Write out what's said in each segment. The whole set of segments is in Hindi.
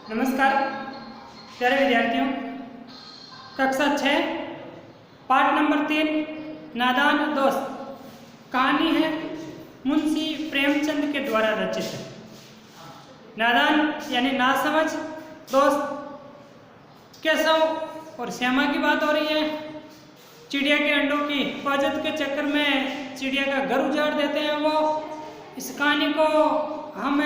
नमस्कार प्यारे विद्यार्थियों, कक्षा 6 पाठ नंबर 3 नादान दोस्त। कहानी है मुंशी प्रेमचंद के द्वारा रचित। नादान यानी नासमझ, दोस्त केशव और श्यामा की बात हो रही है। चिड़िया के अंडों की हिफाजत के चक्कर में चिड़िया का घर उजाड़ देते हैं वो। इस कहानी को हम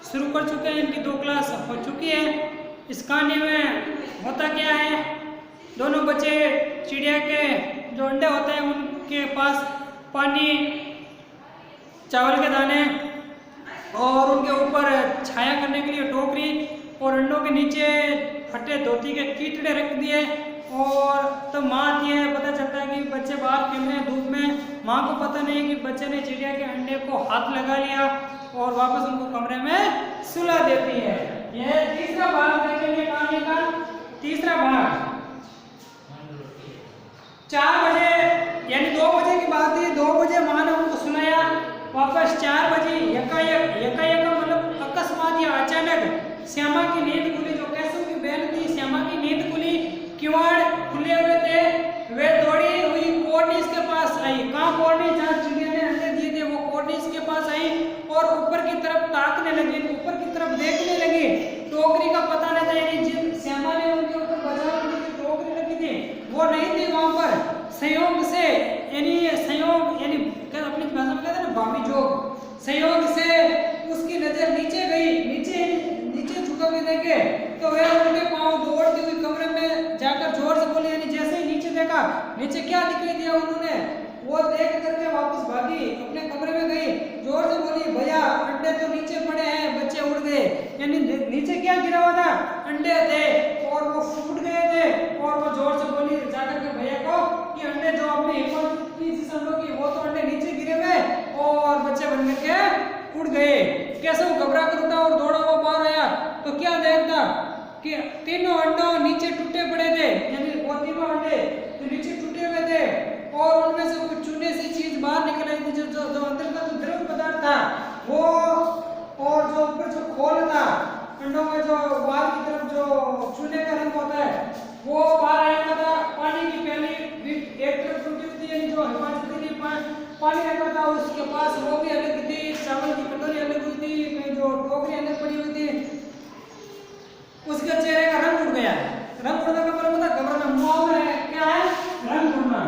शुरू कर चुके हैं, इनकी 2 क्लास हो चुकी है। इस कहानी में होता क्या है, दोनों बच्चे चिड़िया के जो अंडे होते हैं उनके पास पानी, चावल के दाने और उनके ऊपर छाया करने के लिए टोकरी और अंडों के नीचे फटे धोती के कीटड़े रख दिए। और तो माँ आती है, पता चलता है कि बच्चे बाहर खेल रहे हैं धूप में। माँ को पता नहीं कि बच्चे ने चिड़िया के अंडे को हाथ लगा लिया और वापस उनको कमरे में सुला देती है। यह तीसरा भाग देखेंगे कहानी का। तीसरा भाग 4 बजे यानी 2 बजे की बात है। 2 बजे माँ ने उनको सुनाया। वापस 4 बजे यकायक मतलब अकस्मात या अचानक श्यामा की नींद खुली। जो कैसव की बहन थी, श्यामा की नींद खुली। किवाड़ खुले हुए थे। वे दौड़ी हुई कोर्निस के पास आई। कहाँ कोर्निस, जहाँ चिड़िया ने अंडे दिए थे, वो कोर्निस के पास आई और ऊपर की तरफ ताकने लगी, ऊपर की तरफ देखने लगी। टोकरी का पता नहीं था, यानी जिन श्यामा ने उनके ऊपर बाजार में जो टोकरी लगी थी वो नहीं थी वहां पर। संयोग से यानी अपनी भाषा में कहते हैं ना, भाभी जोग, संयोग से उसकी नजर नीचे गई। नीचे झुका हुए देखे तो वह उनके पांव दौड़ती हुई कमरे में जाकर जोर से बोली। यानी जैसे ही नीचे देखा, नीचे क्या दिखाई दिया उन्होंने, वो देख करके वापस भागी, अपने कमरे में गई, जोर से बोली, भैया अंडे तो नीचे पड़े हैं, बच्चे उड़ गए। यानी नीचे क्या गिरा हुआ था, अंडे थे और वो फूट गए थे। और वो जोर से बोली जाकर के भैया को कि अंडे जो आपने हिफाजत की जिस अंडों की, वो तो अंडे नीचे गिरे हुए और बच्चे बन करके उड़ गए। कैसे वो घबरा कर उठा और दौड़ा हुआ बाहर आया तो क्या देखता कि तीनों अंडों नीचे टूटे पड़े थे। यानी वो तीनों अंडे जो नीचे टूटे हुए थे और उनमें से कुछ चूने सी चीज बाहर निकल आई थी। जो अंदर का जो द्रव पदार्थ था वो, और जो ऊपर जो खोल था अंडों में, जो बाहर की तरफ जो चूने का रंग होता है वो बाहर आया था। पानी की पहली एक तरफ टूटी हुई थी, जो हिफाजत के लिए पानी रखा था उसके पास, वो भी अलग थी। चावल की कटोरी अलग हुई थी, जो टोकरी अलग पड़ी हुई थी। उसके चेहरे का रंग उड़ गया। रंग उड़ने का मतलब होता है घबराना, मुंह में क्या है, रंग उड़ना।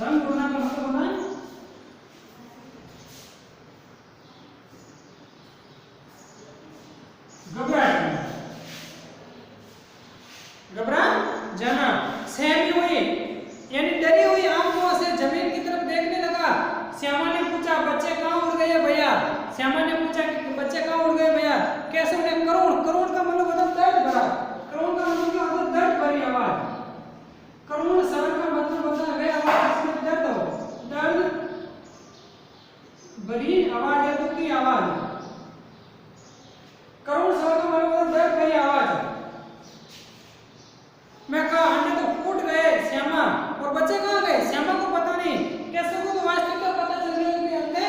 रंग उड़ना का मतलब होता है घबरा जाना। सहमी हुई यानी डरी हुई आंखों से जमीन की तरफ देखने लगा। श्यामा ने पूछा, बच्चे कहाँ उड़ गए भैया? श्यामा ने पूछा कि बच्चे कहाँ उड़ गए भैया? कैसे उन्हें करुण का मतलब होता है दर्द भरा। करुण का मतलब क्या होता है, दर्द भरी आवाज। करुण शब्द का मतलब होता है वह आवाज जिसमें दर्द हो, दर्द भरी आवाज या दुख की आवाज। करुण शब्द का मतलब होता है दर्द भरी आवाज। मैं कहा अंडे तो फूट गए श्यामा, और बच्चे कहाँ गए? श्यामा को पता नहीं। कैसे को तो वास्तविक का पता चल गया कि अंडे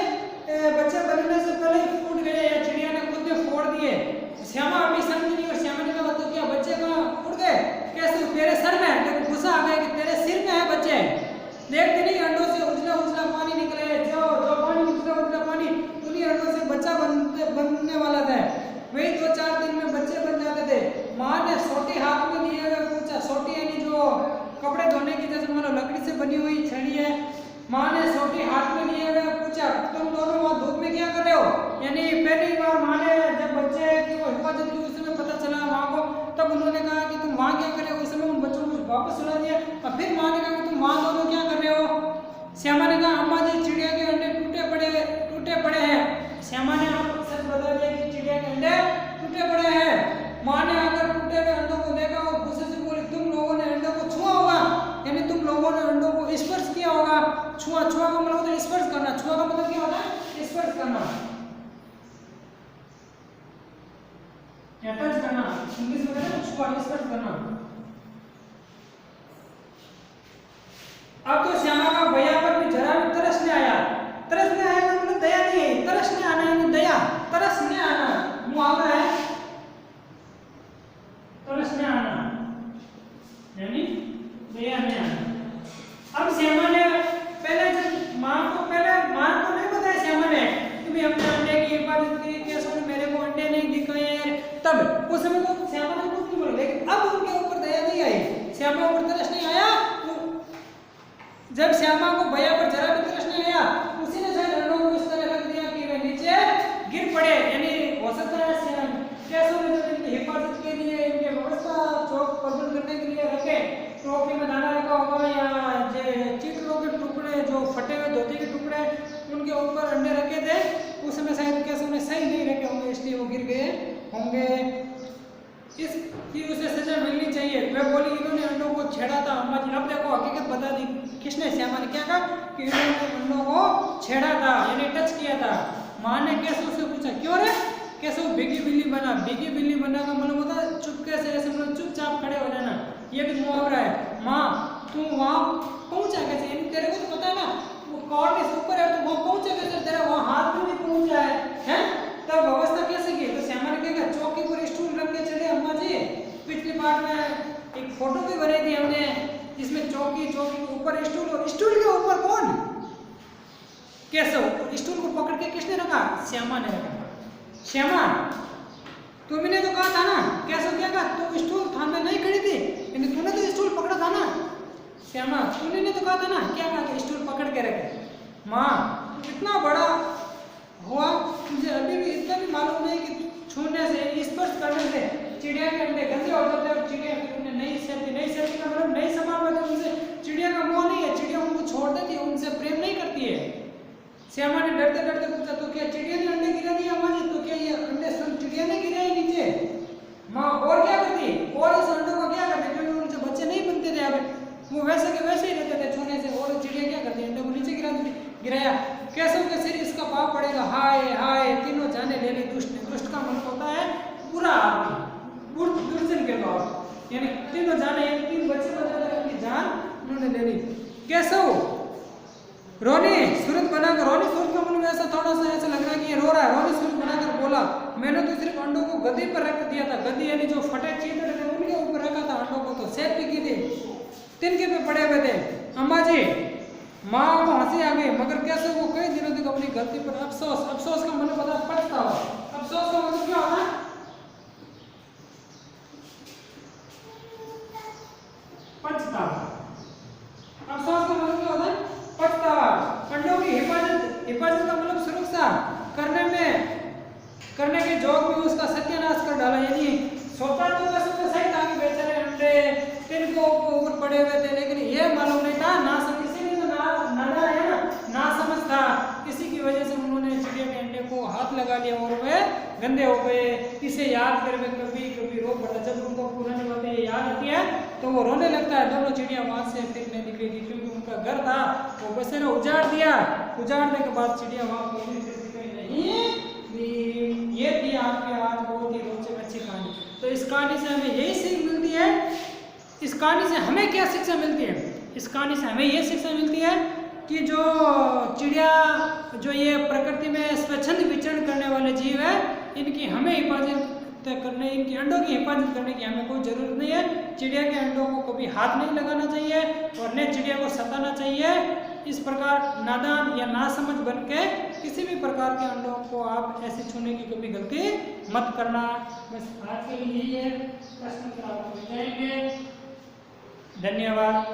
बच्चे बनने से पहले ही फूट गए या चिड़िया ने खुद ने फोड़ दिए। श्यामा अभी समझ नहीं, और श्यामा ने कहा तो क्या बच्चे कहाँ उड़ गए? कैसे? तेरे सर में। देखो गुस्सा आ गया कि तेरे सिर में है बच्चे। देखते नहीं अंडों से उजला पानी निकले, जो पानी उजला पानी, उन्हीं अंडों से बच्चा बनने वाला था। वही 2-4 दिन में बच्चे बन जाते थे। माँ ने सोटी हाथ में लिए हुए पूछा, सोटी यानी जो कपड़े धोने की जैसे मानो लकड़ी से बनी हुई छड़ी है। माँ ने सोटी हाथ में लिए हुए पूछा, तुम दोनों वहाँ धूप में क्या कर रहे हो? यानी पहली बार माँ ने जब बच्चे की वो हिफाजत की, उस समय पता चला माँ को, तब उन्होंने कहा कि तुम वहाँ क्या कर रहे हो? उस समय उन बच्चों को वापस सुला दिया। और फिर माँ ने कहा कि तुम वहाँ दोनों क्या कर रहे हो? श्यामा ने कहा, अम्मा जी चिड़िया के अंडे टूटे पड़े हैं। श्यामा ने आपको सच बता दिया कि चिड़िया के अंडे टूटे पड़े हैं। माँ ने आकर टूटे हुए अंडों को देखा और गुस्से से बोली, तुम लोगों ने अंडों को छुआ होगा, यानी तुम लोगों ने अंडों को स्पर्श किया होगा। छुआ का मतलब होता है स्पर्श करना। छुआ का मतलब क्या होता है? स्पर्श करना, टच करना। इंग्लिश में कहते हैं छुआ, स्पर्श करना। अब तो श्यामा का भैया पर भी जरा भी तरस नहीं आया। तरस नहीं आया मतलब दया नहीं आई, तरस नहीं आना यानी उस समय तो श्यामा ने कुछ नहीं बोला, लेकिन अब उनके ऊपर दया नहीं आई, श्यामा ऊपर तरस नहीं आया। तो जब श्यामा को भैया पर जरा भी तरस नहीं आया, उसी ने शायद अंडों को इस तरह रख दिया कि वे नीचे गिर पड़े। यानी हो सकता है कैसों ने जो इनकी हिफाजत के लिए, इनके व्यवस्था चौक प्रबंध करने के लिए रखे, टोकरी में दाना रखा होगा या चीटलों के टुकड़े, जो फटे हुए धोती के टुकड़े, उनके ऊपर अंडे रखे थे। उस समय शायद कैसों ने सही नहीं रखे होंगे, इसलिए वो गिर गए होंगे। इसकी उसे सजा मिलनी चाहिए। वह बोली इन्होंने अंडों को छेड़ा था अम्मा जी। अब देखो हकीकत बता दी किसने, श्यामा ने क्या कहा कि इन्होंने अंडों को छेड़ा था, यानी टच किया था। माँ ने कैसों से पूछा क्यों रे, कैसों बिगी बिल्ली बना। बिगी बिल्ली बना का मतलब होता है चुपके से, ऐसे मतलब चुपचाप खड़े हो जाना, ये भी मुहावरा है। माँ तू वहाँ पहुंचा कैसे, यानी तेरे को तो पता है ना वो कॉर्ड के ऊपर है, तो वहाँ पहुंचा कैसे, तेरा वहाँ हाथ में भी पहुंच जाए हैं, तब व्यवस्था कैसे की। तो श्यामा ने क्या चौकी पर स्टूल रख के चले अम्मा जी। पिछली बार में एक फोटो भी बनाई थी हमने, जिसमें चौकी के ऊपर स्टूल, और स्टूल के ऊपर कौन, कैसे स्टूल को पकड़ के किसने रखा, श्यामा ने रखा। श्यामा तुमने तो कहा था ना, कैसे क्या कहा, तू स्टूल थामे नहीं खड़ी थी, यानी तूने तो स्टूल पकड़ा था ना। श्यामा तूने तो कहा था ना, क्या कहा था, स्टूल पकड़ के रखे। माँ इतना बड़ा हुआ, मुझे अभी भी इतना भी मालूम नहीं कि छूने से, स्पर्श करने से चिड़िया के अंडे गंदे हो जाते हैं, और चिड़िया नहीं सहती का मतलब नहीं संभाल पाते, उनसे चिड़िया का मोह नहीं है, चिड़िया उनको छोड़ देती है, उनसे प्रेम नहीं करती है। श्यामा ने डरते डरते पूछा तो क्या चिड़िया ने अंडे गिरा दिया अम्मा जी, तो क्या ये अंडे सब चिड़िया ने गिराए नीचे। माँ और क्या करती, और इस अंडों को क्या करते, क्योंकि उनसे बच्चे नहीं बनते थे, अब वो वैसे के वैसे ही रहते थे छूने से, और चिड़िया क्या करती, अंडे को नीचे गिराया। कैसे के सिर इसका पाप पड़ेगा, हाय हाय तीनों जाने ले ली। दुष्ट का मन होता है बुरा आदमी, दुर्जन के पाप, यानी तीनों जाने, तीन बच्चे बचा उनकी जान उन्होंने ले ली। कैसे रोनी सूरत बनाकर, रोनी सूरत का मन में ऐसा थोड़ा सा ऐसा लग रहा है कि ये रो रहा है। रोनी सूरत बनाकर बोला मैंने तो सिर्फ अंडों को गद्दी पर रख दिया था, गद्दी यानी जो फटे चीटे थे उनके ऊपर रखा था, अंडों को तो सेब भी की थी, तिनके पे पड़े हुए थे। अम्मा जी माँ को हंसी आ गई, मगर कैसे वो कई दिनों तक अपनी गलती पर अफसोस का मतलब पता पछतावा। अफसोस का मतलब क्या होता है, पछतावा। अफसोस का मतलब क्या होता है, पछतावा। अंडों की हिफाजत का मतलब सुरक्षा करने के जोग में उसका सत्यानाश कर डाला। यानी सोचा तो कैसे सही था कि बेचारे अंडे तिनके ऊपर पड़े हुए थे, लेकिन ये मालूम नहीं था, ना समझ था, इसी की वजह से उन्होंने चिड़िया के अंडे को हाथ लगा लिया और वे गंदे हो गए। इसे याद कर कभी रो पड़ता, जब उनको पुरानी बातें याद आती है तो वो रोने लगता है। दोनों चिड़िया वहां से फिर नहीं निकलेगी, क्योंकि उनका घर था वो बसे ने उजाड़ दिया। उजाड़ने के बाद चिड़िया वहां नहीं। ये थी आपके आज बहुत ही रोचक अच्छी कहानी। तो इस कहानी से हमें यही सीख मिलती है। इस कहानी से हमें क्या शिक्षा मिलती है, इस कहानी से हमें ये शिक्षा मिलती है कि जो चिड़िया, जो ये प्रकृति में स्वच्छंद विचरण करने वाले जीव है, इनकी हमें हिफाजत करने, इनकी अंडों की हिफाजत करने की हमें कोई ज़रूरत नहीं है। चिड़िया के अंडों को कभी हाथ नहीं लगाना चाहिए और न चिड़िया को सताना चाहिए। इस प्रकार नादान या नासमझ बन के किसी भी प्रकार के अंडों को आप ऐसे छूने की कभी गलती मत करना। बस आज के लिए प्रश्न आप मिल जाएंगे। धन्यवाद।